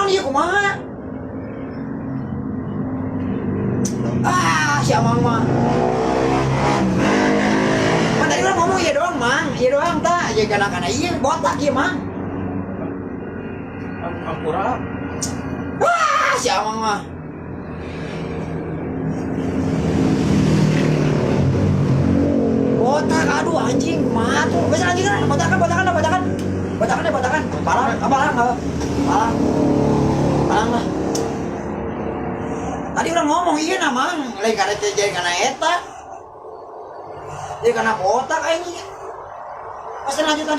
naon ieu kumaha? Si Amang mah. Kan tadi orang ngomong iya doang, Mang. Iya doang tah. Ya kana iya botak ieu, Mang. Ampura. Si Amang mah. Botak, aduh anjing, kumaha tuh. Wes anjing kan botakan. Palang lah. Tadi orang ngomong iya nah, Mang. Lain kana jadi kana eta. Jadi kana botak ini. Pas lanjut.